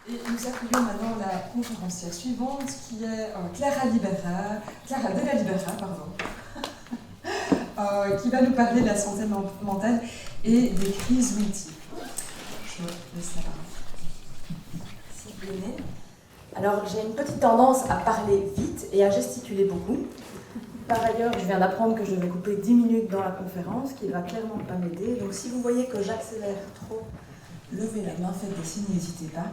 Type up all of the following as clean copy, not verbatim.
Et nous accueillons maintenant la conférencière suivante, qui est Clara de la Libera, qui va nous parler de la santé mentale et des crises multiples. Je laisse la parole. Merci Bléné. Alors j'ai une petite tendance à parler vite et à gesticuler beaucoup. Par ailleurs, je viens d'apprendre que je vais couper 10 minutes dans la conférence, ce qui ne va clairement pas m'aider. Donc si vous voyez que j'accélère trop, levez la main, faites des signes, n'hésitez pas.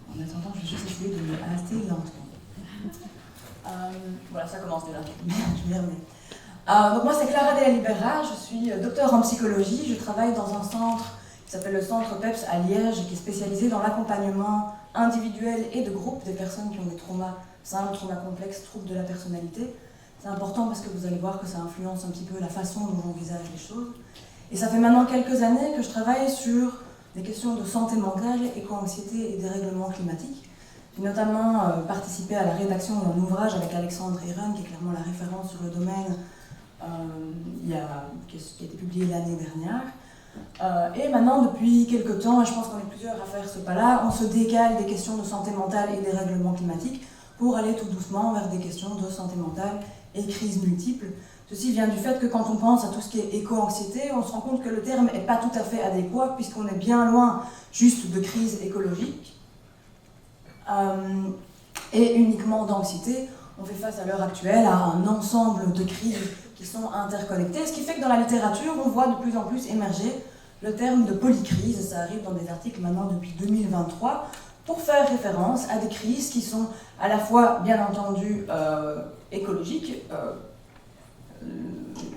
En attendant, je vais juste essayer de me hâter lentement. Voilà, ça commence déjà. Je m'y remets. Donc moi, c'est Clara de la Libera, je suis docteure en psychologie. Je travaille dans un centre qui s'appelle le Centre PEPS à Liège, qui est spécialisé dans l'accompagnement individuel et de groupe des personnes qui ont des traumas simples, traumas complexes, troubles de la personnalité. C'est important parce que vous allez voir que ça influence un petit peu la façon dont j'envisage les choses. Et ça fait maintenant quelques années que je travaille sur des questions de santé mentale, éco-anxiété et dérèglement climatique. J'ai notamment participé à la rédaction d'un ouvrage avec Alexandre Heeren, qui est clairement la référence sur le domaine, qui a été publié l'année dernière. Et maintenant, depuis quelques temps, et je pense qu'on est plusieurs à faire ce pas-là, on se décale des questions de santé mentale et dérèglement climatique pour aller tout doucement vers des questions de santé mentale et crises multiples. Ceci vient du fait que quand on pense à tout ce qui est éco-anxiété, on se rend compte que le terme n'est pas tout à fait adéquat puisqu'on est bien loin juste de crise écologique et uniquement d'anxiété. On fait face à l'heure actuelle à un ensemble de crises qui sont interconnectées, ce qui fait que dans la littérature, on voit de plus en plus émerger le terme de polycrise. Ça arrive dans des articles maintenant depuis 2023 pour faire référence à des crises qui sont à la fois, bien entendu, écologiques,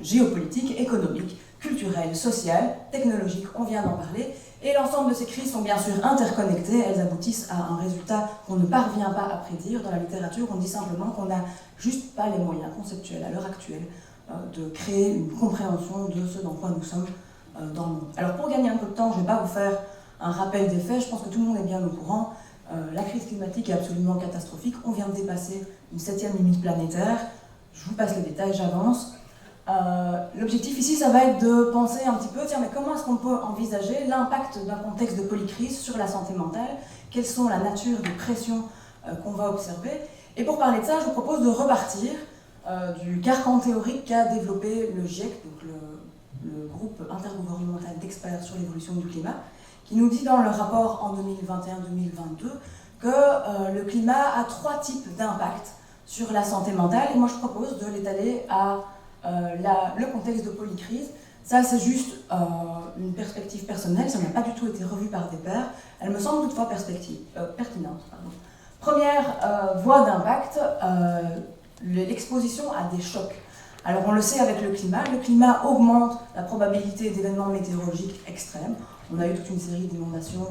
géopolitiques, économiques, culturelles, sociales, technologiques, on vient d'en parler, et l'ensemble de ces crises sont bien sûr interconnectées, elles aboutissent à un résultat qu'on ne parvient pas à prédire. Dans la littérature, on dit simplement qu'on n'a juste pas les moyens conceptuels à l'heure actuelle de créer une compréhension de ce dans quoi nous sommes dans le monde. Alors pour gagner un peu de temps, je ne vais pas vous faire un rappel des faits, je pense que tout le monde est bien au courant. La crise climatique est absolument catastrophique, on vient de dépasser une 7e limite planétaire. Je vous passe les détails, j'avance. L'objectif ici, ça va être de penser un petit peu, tiens, mais comment est-ce qu'on peut envisager l'impact d'un contexte de polycrise sur la santé mentale? Quelles sont la nature des pressions qu'on va observer? Et pour parler de ça, je vous propose de repartir du carcan théorique qu'a développé le GIEC, donc le groupe intergouvernemental d'experts sur l'évolution du climat, qui nous dit dans le rapport en 2021-2022 que le climat a 3 types d'impacts sur la santé mentale, et moi je propose de l'étaler à le contexte de polycrise. Ça c'est juste une perspective personnelle, ça n'a pas du tout été revu par des pairs, elle me semble toutefois pertinente. Première voie d'impact, l'exposition à des chocs. Alors on le sait avec le climat augmente la probabilité d'événements météorologiques extrêmes. On a eu toute une série d'inondations,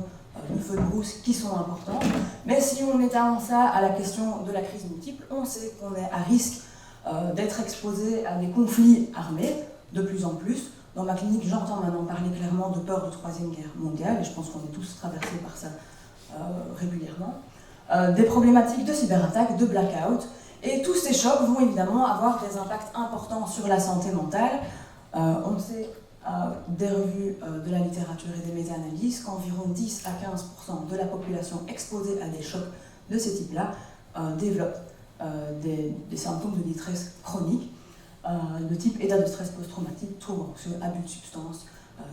de feux de brousse qui sont importants. Mais si on étend ça à la question de la crise multiple, on sait qu'on est à risque d'être exposé à des conflits armés, de plus en plus. Dans ma clinique, j'entends maintenant parler clairement de peur de 3e guerre mondiale, et je pense qu'on est tous traversés par ça régulièrement. Des problématiques de cyberattaques, de blackout, et tous ces chocs vont évidemment avoir des impacts importants sur la santé mentale. On sait des revues de la littérature et des méta-analyses qu'environ 10 à 15% de la population exposée à des chocs de ce type-là développe des symptômes de détresse chronique, de type état de stress post-traumatique, troubles anxieux, abus de substances,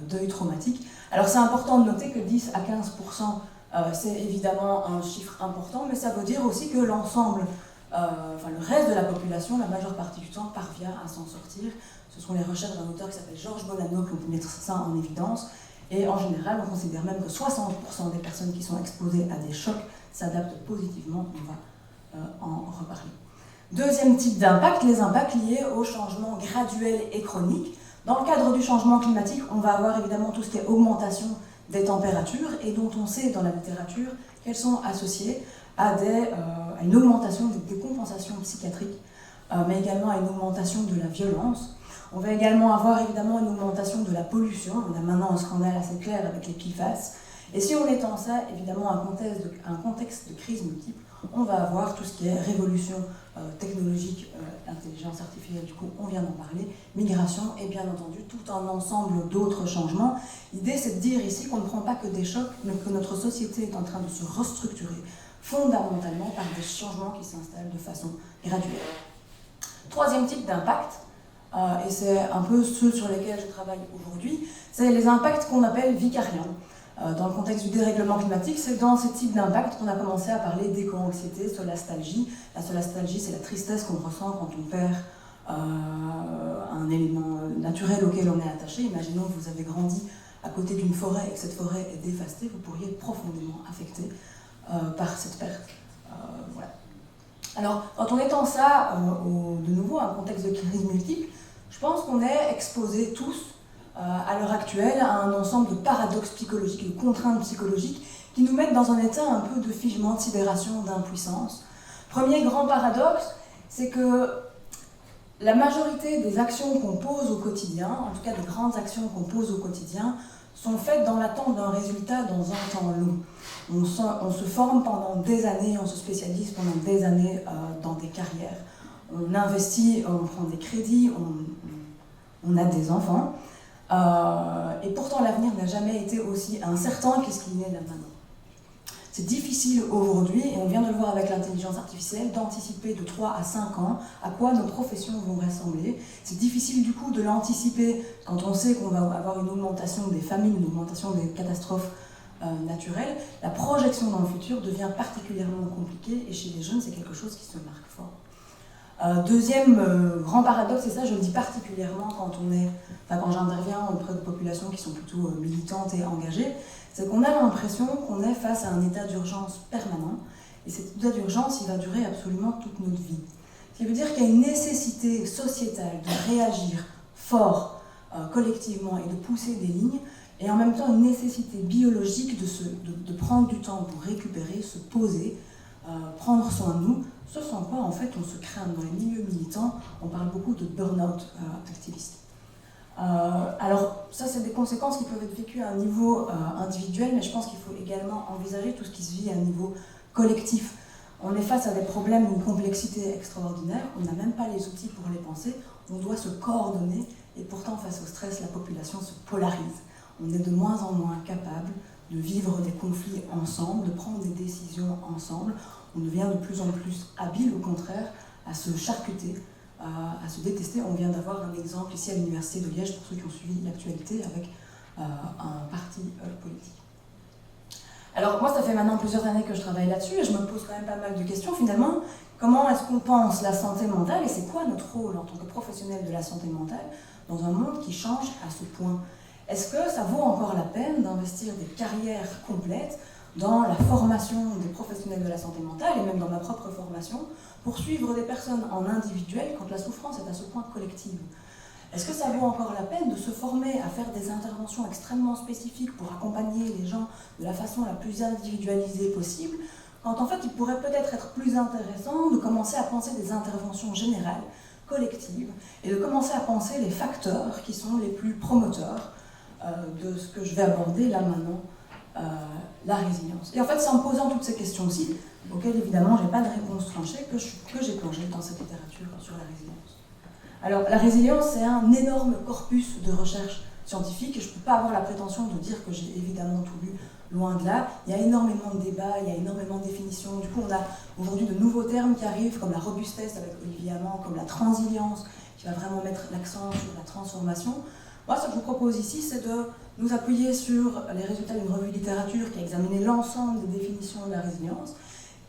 deuil traumatique. Alors c'est important de noter que 10 à 15% c'est évidemment un chiffre important, mais ça veut dire aussi que l'ensemble, le reste de la population, la majeure partie du temps, parvient à s'en sortir. Ce sont les recherches d'un auteur qui s'appelle Georges Bonanno qui ont pu mettre ça en évidence. Et en général, on considère même que 60% des personnes qui sont exposées à des chocs s'adaptent positivement. On va en reparler. Deuxième type d'impact, les impacts liés au changement graduel et chronique. Dans le cadre du changement climatique, on va avoir évidemment tout ce qui est augmentation des températures et dont on sait dans la littérature qu'elles sont associées à une augmentation des décompensations psychiatriques, mais également à une augmentation de la violence. On va également avoir évidemment une augmentation de la pollution. On a maintenant un scandale assez clair avec les PFAS. Et si on étend ça évidemment à un contexte de crise multiple, on va avoir tout ce qui est révolution technologique, intelligence artificielle, du coup on vient d'en parler, migration et bien entendu tout un ensemble d'autres changements. L'idée c'est de dire ici qu'on ne prend pas que des chocs, mais que notre société est en train de se restructurer fondamentalement par des changements qui s'installent de façon graduelle. Troisième type d'impact, et c'est un peu ceux sur lesquels je travaille aujourd'hui, c'est les impacts qu'on appelle vicariants. Dans le contexte du dérèglement climatique, c'est dans ce type d'impact qu'on a commencé à parler d'éco-anxiété, solastalgie. La solastalgie, c'est la tristesse qu'on ressent quand on perd un élément naturel auquel on est attaché. Imaginons que vous avez grandi à côté d'une forêt et que cette forêt est dévastée, vous pourriez être profondément affecté par cette perte. Voilà. Alors, quand on étend ça de nouveau à un contexte de crise multiple, je pense qu'on est exposés tous à l'heure actuelle à un ensemble de paradoxes psychologiques, de contraintes psychologiques qui nous mettent dans un état un peu de figement, de sidération, d'impuissance. Premier grand paradoxe, c'est que la majorité des actions qu'on pose au quotidien, en tout cas des grandes actions qu'on pose au quotidien, sont faites dans l'attente d'un résultat dans un temps long. On se forme pendant des années, on se spécialise pendant des années dans des carrières. On investit, on prend des crédits, on a des enfants. Et pourtant l'avenir n'a jamais été aussi incertain que ce qu'il est là maintenant. C'est difficile aujourd'hui, et on vient de le voir avec l'intelligence artificielle, d'anticiper de 3 à 5 ans à quoi nos professions vont ressembler. C'est difficile du coup de l'anticiper quand on sait qu'on va avoir une augmentation des famines, une augmentation des catastrophes naturelles. La projection dans le futur devient particulièrement compliquée, et chez les jeunes c'est quelque chose qui se marque fort. Deuxième grand paradoxe, et ça je le dis particulièrement quand j'interviens auprès de populations qui sont plutôt militantes et engagées, c'est qu'on a l'impression qu'on est face à un état d'urgence permanent, et cet état d'urgence il va durer absolument toute notre vie. Ce qui veut dire qu'il y a une nécessité sociétale de réagir fort, collectivement, et de pousser des lignes, et en même temps une nécessité biologique de prendre du temps pour récupérer, se poser, prendre soin de nous, ce sans quoi en fait on se craint. Dans les milieux militants, on parle beaucoup de burn-out activiste. Alors ça c'est des conséquences qui peuvent être vécues à un niveau individuel, mais je pense qu'il faut également envisager tout ce qui se vit à un niveau collectif. On est face à des problèmes d'une complexité extraordinaire, on n'a même pas les outils pour les penser, on doit se coordonner, et pourtant face au stress la population se polarise. On est de moins en moins capable de vivre des conflits ensemble, de prendre des décisions ensemble. On devient de plus en plus habile, au contraire, à se charcuter, à se détester. On vient d'avoir un exemple ici à l'Université de Liège, pour ceux qui ont suivi l'actualité, avec un parti politique. Alors moi, ça fait maintenant plusieurs années que je travaille là-dessus, et je me pose quand même pas mal de questions. Finalement, comment est-ce qu'on pense la santé mentale, et c'est quoi notre rôle en tant que professionnel de la santé mentale dans un monde qui change à ce point ? Est-ce que ça vaut encore la peine d'investir des carrières complètes dans la formation des professionnels de la santé mentale, et même dans ma propre formation, pour suivre des personnes en individuel quand la souffrance est à ce point collective? Est-ce que ça vaut encore la peine de se former à faire des interventions extrêmement spécifiques pour accompagner les gens de la façon la plus individualisée possible, quand en fait il pourrait peut-être être plus intéressant de commencer à penser des interventions générales, collectives, et de commencer à penser les facteurs qui sont les plus promoteurs de ce que je vais aborder là maintenant, la résilience. Et en fait, c'est en posant toutes ces questions-ci, auxquelles évidemment je n'ai pas de réponse tranchée, que j'ai plongé dans cette littérature sur la résilience. Alors, la résilience, c'est un énorme corpus de recherche scientifique, et je ne peux pas avoir la prétention de dire que j'ai évidemment tout lu, loin de là. Il y a énormément de débats, il y a énormément de définitions. Du coup, on a aujourd'hui de nouveaux termes qui arrivent, comme la robustesse avec Olivier Amand, comme la transilience, qui va vraiment mettre l'accent sur la transformation. Moi, ce que je vous propose ici, c'est de nous appuyer sur les résultats d'une revue de littérature qui a examiné l'ensemble des définitions de la résilience,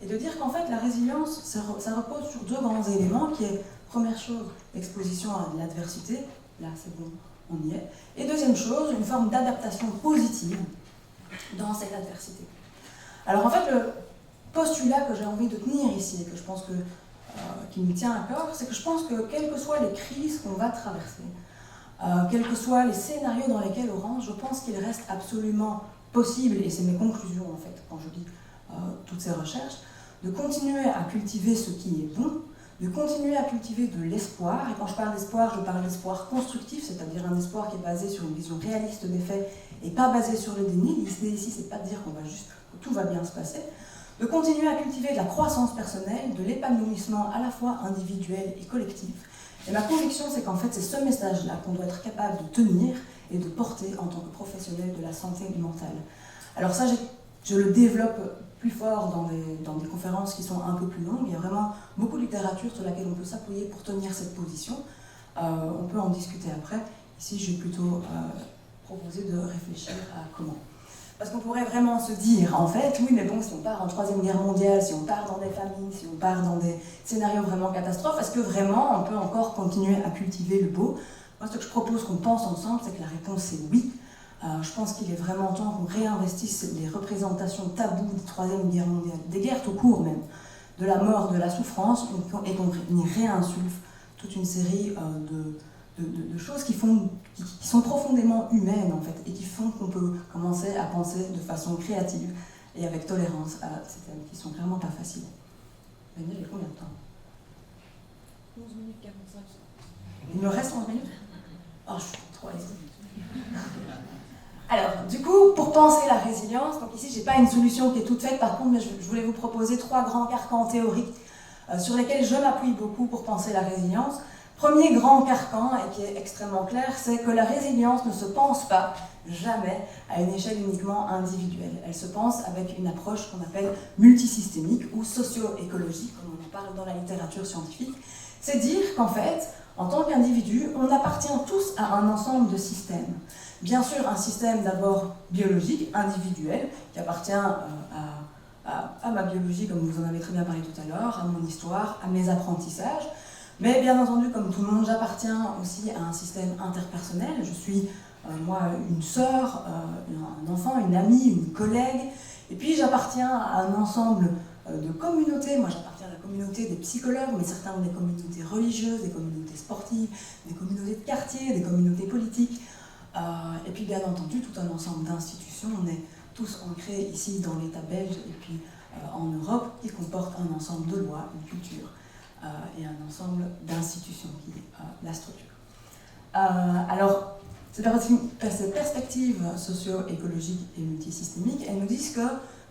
et de dire qu'en fait, la résilience, ça repose sur deux grands éléments, qui est, première chose, l'exposition à de l'adversité, là c'est bon, on y est, et deuxième chose, une forme d'adaptation positive dans cette adversité. Alors en fait, le postulat que j'ai envie de tenir ici, et que je pense qui me tient à cœur, c'est que je pense que quelles que soient les crises qu'on va traverser, quels que soient les scénarios dans lesquels on rentre, je pense qu'il reste absolument possible, et c'est mes conclusions en fait quand je lis toutes ces recherches, de continuer à cultiver ce qui est bon, de continuer à cultiver de l'espoir, et quand je parle d'espoir, je parle d'espoir constructif, c'est-à-dire un espoir qui est basé sur une vision réaliste des faits et pas basé sur le déni. L'idée ici, c'est pas de dire qu'on va juste, que tout va bien se passer, de continuer à cultiver de la croissance personnelle, de l'épanouissement à la fois individuel et collectif. Et ma conviction, c'est qu'en fait, c'est ce message-là qu'on doit être capable de tenir et de porter en tant que professionnel de la santé mentale. Alors ça, je le développe plus fort dans des conférences qui sont un peu plus longues. Il y a vraiment beaucoup de littérature sur laquelle on peut s'appuyer pour tenir cette position. On peut en discuter après. Ici, je vais plutôt proposer de réfléchir à comment. Parce qu'on pourrait vraiment se dire, en fait, oui, mais bon, si on part en Troisième Guerre mondiale, si on part dans des famines, si on part dans des scénarios vraiment catastrophes, est-ce que vraiment on peut encore continuer à cultiver le beau? Moi, ce que je propose qu'on pense ensemble, c'est que la réponse est oui. Je pense qu'il est vraiment temps qu'on réinvestisse les représentations taboues de Troisième Guerre mondiale, des guerres tout court même, de la mort, de la souffrance, et qu'on y réinsuffle toute une série de choses qui sont profondément humaines en fait, et qui font qu'on peut commencer à penser de façon créative et avec tolérance à ces thèmes qui sont clairement pas faciles. Daniel, il y a combien de temps? 11 minutes 45. Il me reste 11 minutes? Oh, je suis trop hésitée. Alors, du coup, pour penser la résilience, donc ici, j'ai pas une solution qui est toute faite, par contre, mais je voulais vous proposer 3 grands carcans théoriques sur lesquels je m'appuie beaucoup pour penser la résilience. Premier grand carcan, et qui est extrêmement clair, c'est que la résilience ne se pense pas jamais à une échelle uniquement individuelle. Elle se pense avec une approche qu'on appelle multisystémique ou socio-écologique, comme on en parle dans la littérature scientifique. C'est dire qu'en fait, en tant qu'individu, on appartient tous à un ensemble de systèmes. Bien sûr, un système d'abord biologique, individuel, qui appartient à ma biologie, comme vous en avez très bien parlé tout à l'heure, à mon histoire, à mes apprentissages. Mais bien entendu, comme tout le monde, j'appartiens aussi à un système interpersonnel. Je suis, moi, une sœur, un enfant, une amie, une collègue. Et puis, j'appartiens à un ensemble de communautés. Moi, j'appartiens à la communauté des psychologues, mais certains ont des communautés religieuses, des communautés sportives, des communautés de quartier, des communautés politiques. Et puis, bien entendu, tout un ensemble d'institutions. On est tous ancrés ici dans l'État belge et puis en Europe, qui comportent un ensemble de lois, une culture. Et un ensemble d'institutions qui la structurent. Alors, ces perspectives socio-écologiques et multisystémiques, elles nous disent que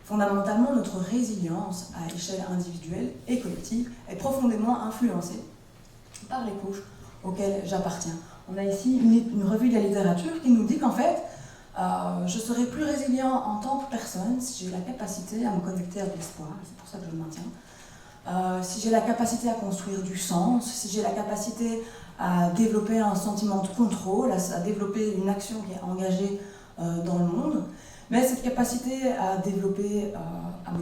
fondamentalement notre résilience à échelle individuelle et collective est profondément influencée par les couches auxquelles j'appartiens. On a ici une revue de la littérature qui nous dit qu'en fait, je serai plus résilient en tant que personne si j'ai la capacité à me connecter à l'espoir, c'est pour ça que je le maintiens. Si j'ai la capacité à construire du sens, si j'ai la capacité à développer un sentiment de contrôle, à développer une action qui est engagée dans le monde, mais cette capacité à développer, à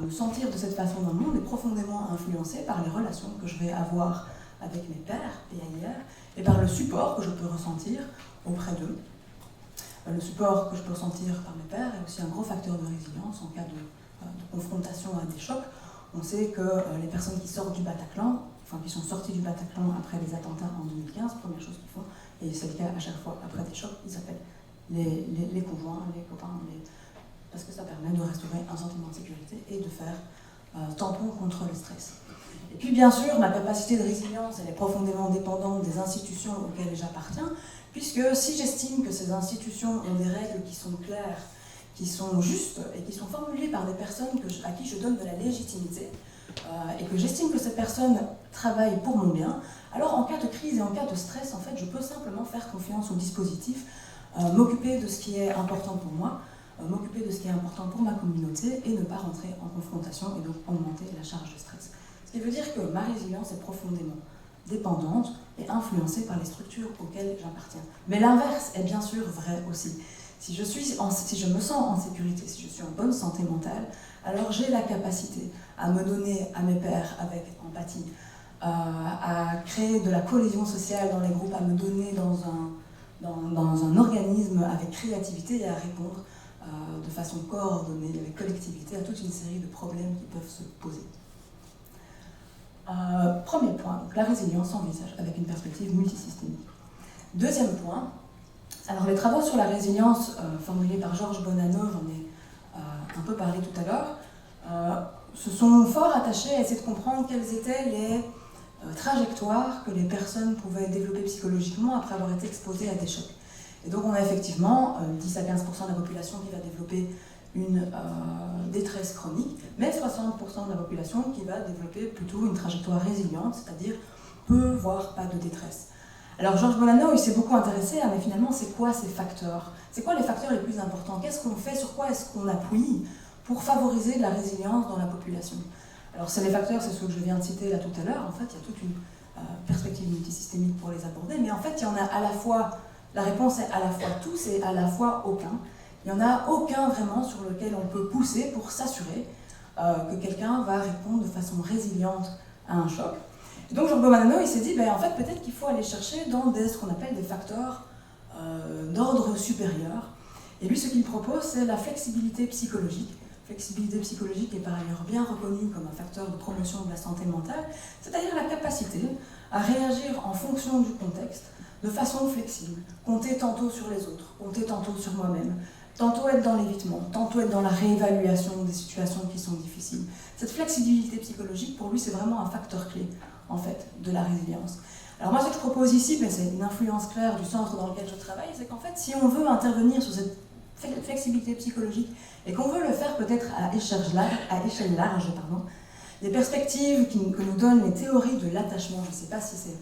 me sentir de cette façon dans le monde est profondément influencée par les relations que je vais avoir avec mes pairs et ailleurs, et par le support que je peux ressentir auprès d'eux. Le support que je peux ressentir par mes pairs est aussi un gros facteur de résilience en cas de confrontation à des chocs. On sait que les personnes qui sortent du Bataclan, qui sont sorties du Bataclan après les attentats en 2015, première chose qu'ils font, et c'est le cas à chaque fois après des chocs, ils appellent les conjoints, les copains, parce que ça permet de restaurer un sentiment de sécurité et de faire tampon contre le stress. Et puis bien sûr, ma capacité de résilience, elle est profondément dépendante des institutions auxquelles j'appartiens, puisque si j'estime que ces institutions ont des règles qui sont claires, qui sont justes et qui sont formulées par des personnes à qui je donne de la légitimité et que j'estime que ces personnes travaillent pour mon bien, alors en cas de crise et en cas de stress, en fait, je peux simplement faire confiance au dispositif, m'occuper de ce qui est important pour moi, m'occuper de ce qui est important pour ma communauté et ne pas rentrer en confrontation et donc augmenter la charge de stress. Ce qui veut dire que ma résilience est profondément dépendante et influencée par les structures auxquelles j'appartiens. Mais l'inverse est bien sûr vrai aussi. Si je me sens en sécurité, si je suis en bonne santé mentale, alors j'ai la capacité à me donner à mes pairs avec empathie, à créer de la cohésion sociale dans les groupes, à me donner dans un organisme avec créativité et à répondre de façon coordonnée, avec collectivité, à toute une série de problèmes qui peuvent se poser. Premier point, donc la résilience s'envisage avec une perspective multisystémique. Deuxième point, alors les travaux sur la résilience formulés par Georges Bonanno, j'en ai un peu parlé tout à l'heure, se sont fort attachés à essayer de comprendre quelles étaient les trajectoires que les personnes pouvaient développer psychologiquement après avoir été exposées à des chocs. Et donc on a effectivement 10 à 15% de la population qui va développer une détresse chronique, mais 60% de la population qui va développer plutôt une trajectoire résiliente, c'est-à-dire peu, voire pas de détresse. Alors Georges Bonanno, il s'est beaucoup intéressé à, mais finalement, c'est quoi ces facteurs? C'est quoi les facteurs les plus importants? Qu'est-ce qu'on fait? Sur quoi est-ce qu'on appuie pour favoriser de la résilience dans la population? Alors c'est les facteurs, c'est ceux que je viens de citer là tout à l'heure. En fait, il y a toute une perspective multisystémique pour les aborder, mais en fait, il y en a à la fois, la réponse est à la fois tous et à la fois aucun. Il n'y en a aucun vraiment sur lequel on peut pousser pour s'assurer que quelqu'un va répondre de façon résiliente à un choc. Et donc Georges Bonanno, il s'est dit, ben, en fait, peut-être qu'il faut aller chercher dans ce qu'on appelle des facteurs d'ordre supérieur. Et lui, ce qu'il propose, c'est la flexibilité psychologique. Flexibilité psychologique est par ailleurs bien reconnue comme un facteur de promotion de la santé mentale, c'est-à-dire la capacité à réagir en fonction du contexte, de façon flexible, compter tantôt sur les autres, compter tantôt sur moi-même, tantôt être dans l'évitement, tantôt être dans la réévaluation des situations qui sont difficiles. Cette flexibilité psychologique, pour lui, c'est vraiment un facteur clé, en fait, de la résilience. Alors moi, ce que je propose ici, mais c'est une influence claire du centre dans lequel je travaille, c'est qu'en fait, si on veut intervenir sur cette flexibilité psychologique et qu'on veut le faire peut-être à échelle large, les perspectives que nous donnent les théories de l'attachement, je ne sais pas si c'est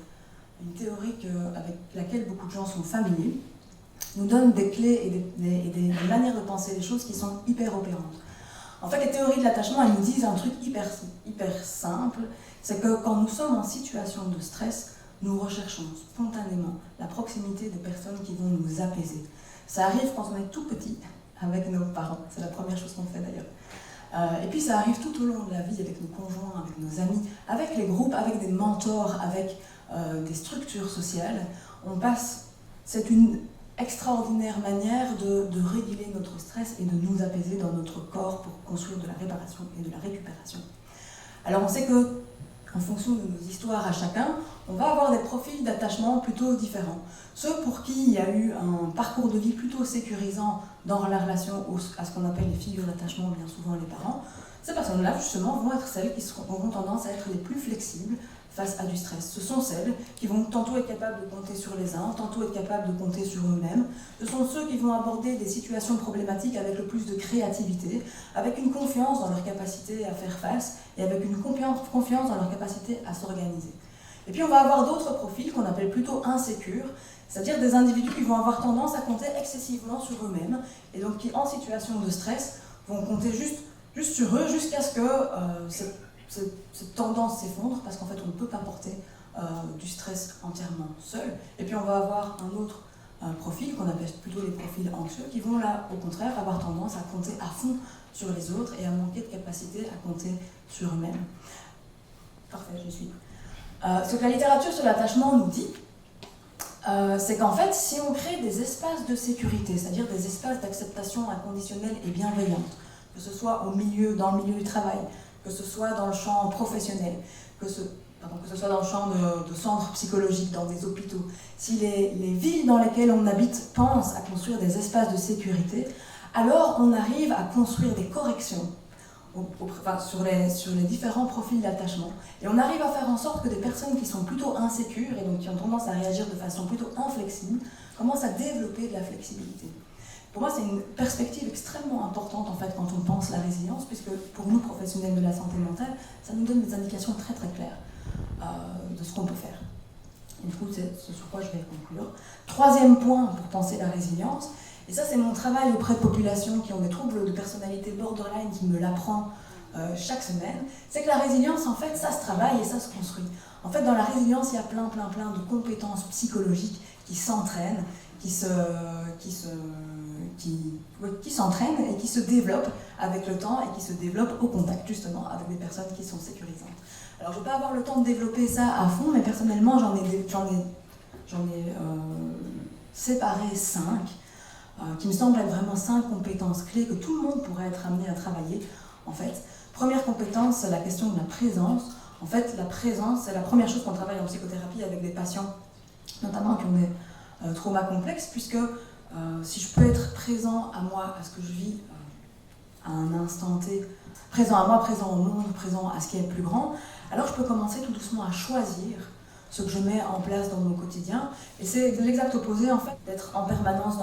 une théorie avec laquelle beaucoup de gens sont familiers, nous donnent des clés et des manières de penser les choses qui sont hyper opérantes. En fait, les théories de l'attachement, elles nous disent un truc hyper simple, c'est que quand nous sommes en situation de stress, nous recherchons spontanément la proximité des personnes qui vont nous apaiser. Ça arrive quand on est tout petit, avec nos parents, c'est la première chose qu'on fait d'ailleurs. Et puis ça arrive tout au long de la vie, avec nos conjoints, avec nos amis, avec les groupes, avec des mentors, avec des structures sociales. C'est une extraordinaire manière de réguler notre stress et de nous apaiser dans notre corps pour construire de la réparation et de la récupération. Alors on sait que, en fonction de nos histoires à chacun, on va avoir des profils d'attachement plutôt différents. Ceux pour qui il y a eu un parcours de vie plutôt sécurisant dans la relation à ce qu'on appelle les figures d'attachement, bien souvent les parents, ces personnes-là, justement, vont être celles qui auront tendance à être les plus flexibles face à du stress. Ce sont celles qui vont tantôt être capables de compter sur les uns, tantôt être capables de compter sur eux-mêmes. Ce sont ceux qui vont aborder des situations problématiques avec le plus de créativité, avec une confiance dans leur capacité à faire face et avec une confiance dans leur capacité à s'organiser. Et puis on va avoir d'autres profils qu'on appelle plutôt insécures, c'est-à-dire des individus qui vont avoir tendance à compter excessivement sur eux-mêmes et donc qui, en situation de stress, vont compter juste sur eux jusqu'à ce que cette tendance s'effondre, parce qu'en fait on ne peut pas porter du stress entièrement seul. Et puis on va avoir un autre profil qu'on appelle plutôt les profils anxieux, qui vont là au contraire avoir tendance à compter à fond sur les autres et à manquer de capacité à compter sur eux-mêmes. Parfait, je suis. Ce que la littérature sur l'attachement nous dit, c'est qu'en fait, si on crée des espaces de sécurité, c'est-à-dire des espaces d'acceptation inconditionnelle et bienveillante, que ce soit dans le milieu du travail, que ce soit dans le champ professionnel, que ce soit dans le champ de centres psychologiques, dans des hôpitaux, si les villes dans lesquelles on habite pensent à construire des espaces de sécurité, alors on arrive à construire des corrections sur les différents profils d'attachement. Et on arrive à faire en sorte que des personnes qui sont plutôt insécures et donc qui ont tendance à réagir de façon plutôt inflexible commencent à développer de la flexibilité. Pour moi, c'est une perspective extrêmement importante en fait quand on pense la résilience, puisque pour nous, professionnels de la santé mentale, ça nous donne des indications très très claires de ce qu'on peut faire. Et du coup, c'est ce sur quoi je vais conclure. Troisième point pour penser la résilience, et ça c'est mon travail auprès de populations qui ont des troubles de personnalité borderline qui me l'apprend chaque semaine, c'est que la résilience, en fait, ça se travaille et ça se construit. En fait, dans la résilience, il y a plein de compétences psychologiques qui s'entraînent, qui s'entraînent et qui se développent avec le temps et qui se développent au contact, justement, avec des personnes qui sont sécurisantes. Alors, je ne vais pas avoir le temps de développer ça à fond, mais personnellement, j'en ai séparé 5, qui me semblent être vraiment 5 compétences clés que tout le monde pourrait être amené à travailler, en fait. Première compétence, c'est la question de la présence. En fait, la présence, c'est la première chose qu'on travaille en psychothérapie avec des patients, notamment qui ont des traumas complexes, puisque si je peux être présent à moi, à ce que je vis à un instant T, présent à moi, présent au monde, présent à ce qui est plus grand, alors je peux commencer tout doucement à choisir ce que je mets en place dans mon quotidien. Et c'est l'exact opposé, en fait, d'être en permanence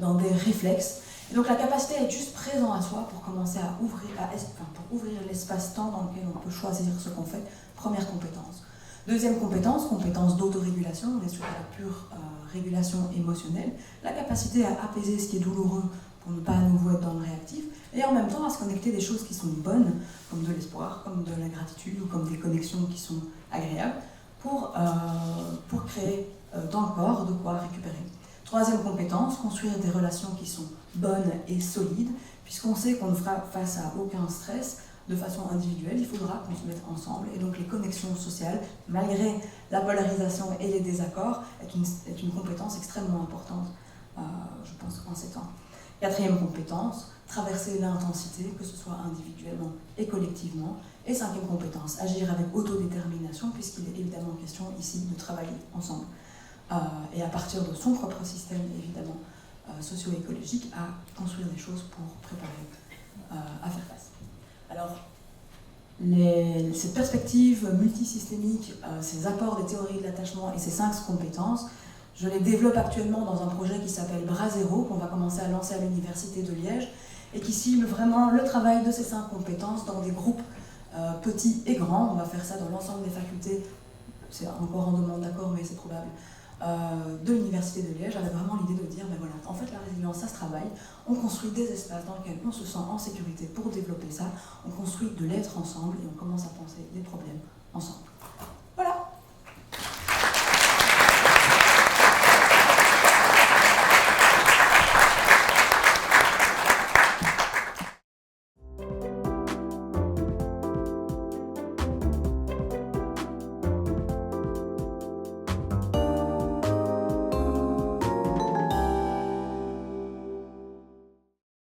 dans des réflexes Et donc la capacité à être juste présent à soi pour commencer à pour ouvrir l'espace-temps dans lequel on peut choisir ce qu'on fait, première compétence. Deuxième compétence, compétence d'autorégulation, on est sur la pure régulation émotionnelle, la capacité à apaiser ce qui est douloureux pour ne pas à nouveau être dans le réactif, et en même temps à se connecter des choses qui sont bonnes, comme de l'espoir, comme de la gratitude, ou comme des connexions qui sont agréables, pour créer dans le corps de quoi récupérer. Troisième compétence, construire des relations qui sont bonnes et solides, puisqu'on sait qu'on ne fera face à aucun stress de façon individuelle, il faudra qu'on se mette ensemble. Et donc les connexions sociales, malgré la polarisation et les désaccords, est une compétence extrêmement importante, je pense, en ces temps. Quatrième compétence, traverser l'intensité, que ce soit individuellement et collectivement. Et cinquième compétence, agir avec autodétermination, puisqu'il est évidemment question ici de travailler ensemble. Et à partir de son propre système, évidemment, socio-écologique, à construire des choses pour préparer à faire face. Alors, cette perspective multisystémique, ces apports des théories de l'attachement et ces 5 compétences, je les développe actuellement dans un projet qui s'appelle Bras Zéro, qu'on va commencer à lancer à l'Université de Liège, et qui cible vraiment le travail de ces 5 compétences dans des groupes petits et grands. On va faire ça dans l'ensemble des facultés, c'est encore en demande d'accord, mais c'est probable, de l'Université de Liège, avec vraiment l'idée de dire, ben voilà, en fait la résilience, ça se travaille, on construit des espaces dans lesquels on se sent en sécurité pour développer ça, on construit de l'être ensemble et on commence à penser des problèmes ensemble.